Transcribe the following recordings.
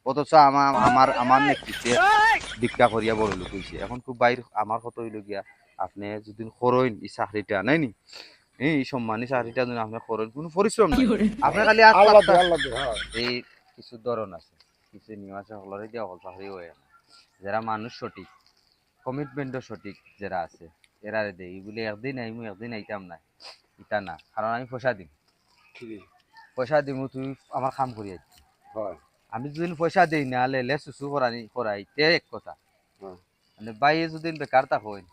অথচ আমার নেতৃত্বে ভিক্ষা করিয়া বড় লোক হয়েছে। এখন খুব বাইর আমার কত হইল গিয়া আপনি যদি করেন এই চাকরিটা নাই নি এই সম্মানী চাকরিটা যদি আপনি করেন কোনো পরিশ্রম নাই, আপনার খালি আল্লাহ দে আল্লাহ দে হ্যাঁ এই কিছু ধরন আছে, কিছু নিয়ম আছে, হলরে দিয়ে অকল চাকরি হয়ে না। যারা মানুষ সঠিক, কমিটমেন্টও সঠিক যারা আছে এরা দে এইগুলি একদিন আইমু একদিন আইতাম না, ইটা না, কারণ আমি পয়সা দিম, ঠিক পয়সা দিমু তুই আমার কাম করি আইছি। হয় আমি যদি পয়সা দিই না লেলে সুসু করাইতে এক কথা, হ্যাঁ মানে বাইরে যদি বেকার তা হয়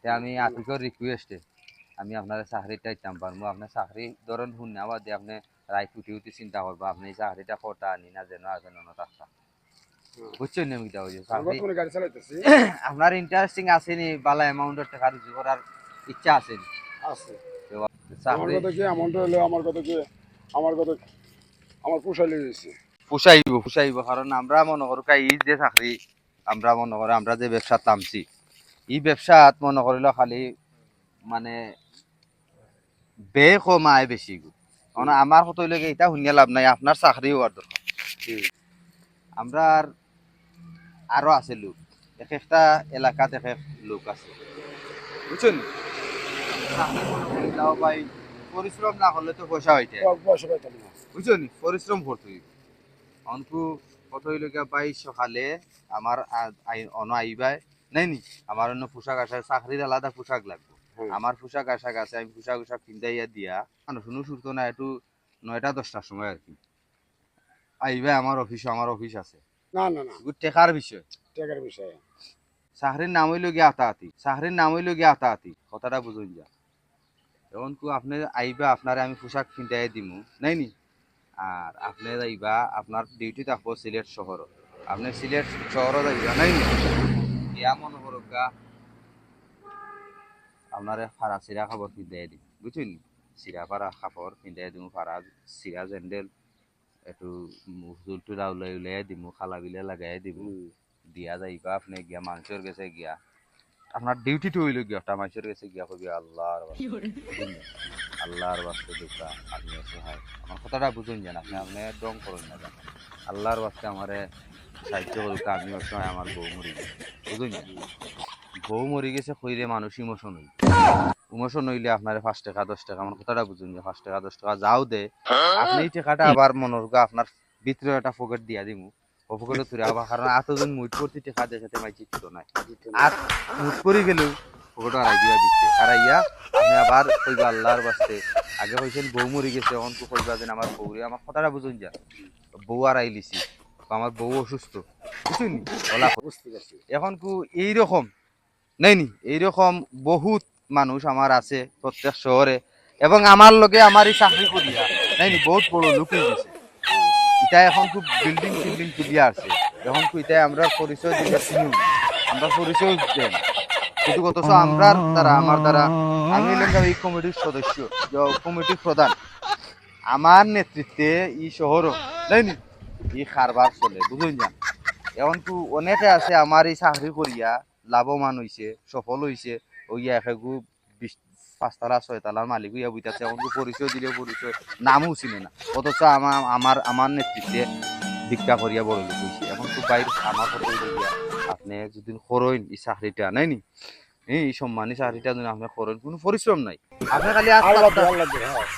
তে আমি আতিকর রিকোয়েস্টে আমি আপনার চাকরিটা ইতাম পারবো। আপনার চাকরি ধরেন শুন না দিয়ে আপনি রায় উঠি উঠি চিন্তা করবো আপনি এই চাকরিটা কটা আনি না যেন আছেন থাকতা, বুঝছেন নিয়ম কিটা হয়েছে চাকরি বর্তমানে গাড়ি চালাইতেছি আপনার ইন্টারেস্টিং আসেনি বালা অ্যামাউন্টের টাকা রুজু করার ইচ্ছা আসেনি আছে আমার চাকরি কথা কি এমনটা হলো আমার কথা কি আমার কথা আমার পোষাইলে গেছে পুষাইব কারণ আমরা মনে করো এই যে চাকরি আমরা মনে করো আমরা যে ব্যবসাত নামছি এই ব্যবসাত মনে করিল খালি মানে ব্যয় কম আয় বেশি গো, কারণ আমার কত হইলে এটা শুনিয়া লাভ নাই, আপনার চাকরি হওয়ার দরকার। আমরা আরো আছে লোক, এক একটা এলাকাত এক এক লোক আছে, বুঝছেন? চাকরি মনে করিলাও ভাই পরিশ্রম না করলে তো পয়সা হইতে, পয়সা পাইতাম না বুঝছেন? পরিশ্রম করতে হইব। অনকু কত হইল গিয়া ভাই সকালে আমার অন আইবাই নাই নি আমার অন্য পোশাক আশাক চাকরির আলাদা পোশাক লাগবে, আমার পোশাক আশাক আছে আমি পোশাক আশাক কিনতাইয়া দিয়া মানুষ শুনু শুনতো না একটু 9টা-10টার সময় আর কি আইবাই আমার অফিস আছে। না না না টেকার বিষয়, টাকার বিষয় চাকরির নাম হইল গিয়া আতাহাতি, কথাটা বুঝুন যা। এখন কু আপনি আইবা আপনারে আমি পোশাক কিনতাই দিমু নাই নি, আর আপনি যাইবা আপনার ডিউটি থাকবো সিলেট শহর, আপনি সিলেট শহরও যাইবা নাই নি ইয়া মনে করুকা আপনারে ফাড়া চিরা খাবার কিনতে দিম, বুঝছেন? চিরা ফাড়া খাবার কিনতে দিমু, ফাড়া চিরা জেন্ডেল একটু চুল টুলা উলাই দিমু, খালা বিলা লাগাই দিমু, দিয়া যাইবা আপনি গিয়া মানুষের গেছে গিয়া আপনার ডিউটিটা হইল গিয়া মানুষের গেছে গিয়া কবি আল্লাহর বাস্তে দুঃখা আপনি অসহায়, আমার কথাটা বুঝুন যেন আপনি আপনি ডং করুন না যেন আল্লাহর বাস্তে আমারে সাহায্য করুক, আমি অসহায়, আমার বউ মরি গেছে, বুঝুন? বউ মরি গেছে কইলে মানুষ ইমোশন হইলে আপনার 5 টাকা 10 টাকা, আমার কথাটা বুঝুন যে 5 টাকা 10 টাকা যাও দে আপনি এই টাকাটা আবার মনোরগা আপনার ভিতরে একটা পকেট দিয়া দিমু, ও পকেটে তুলে আবার, কারণ এতজন মুট করতে টাকা দেখাতে মাই চিত্ত নাই, আর মুট করে গেলেও পকেটে আড়াই দিয়া দিচ্ছে আড়াইয়া আপনি আবার কইবা আল্লাহর বাস্তে আগে হয়েছেন বউ মরি গেছে এখন তো কইবা যেন আমার বউরে, আমার কথাটা বুঝুন যা বউ আড়াই লিছি আমার বউ অসুস্থ, বুঝছেন? বলা বুঝতে পারছি এখন কু এইরকম নাই নি এইরকম বহুত মানুষ আমার আছে প্রত্যেক শহরে, এবং আমার লগে আমার এই চাকরি করিয়া নাই নি বহুত বড় লোক হয়ে গেছে। এটা এখন খুব বিল্ডিং তুলিয়া আছে, এখন কু এটা আমরা পরিচয় দিলে চিনি, আমরা পরিচয় দেন কিন্তু অথচ আমার দ্বারা আমি হইলাম এই কমিটির সদস্য, কমিটির প্রধান, আমার নেতৃত্বে এই শহর নাই নি এই কারবার চলে, বুঝুন না? এখন তো অনেকে আছে আমার এই চাকরি করিয়া লাভবান হইছে, সফল হইছে, ওই একেগু 5 তালা 6 তালার মালিক হইয়া বইতাছে, এখন পরিচয় দিলে পরিচয় নামও চিনে না, অথচ আমার নেতৃত্বে ভিক্ষা করিয়া বড় লোক হইছে। এখন তো বাইর আমার কথা হইয়া আপনি যদি করেন এই চাকরিটা নাই নি এই সম্মানী চাকরিটা যদি আপনি করেন কোনো পরিশ্রম নাই, আপনি খালি আল্লাহ দে হ্যাঁ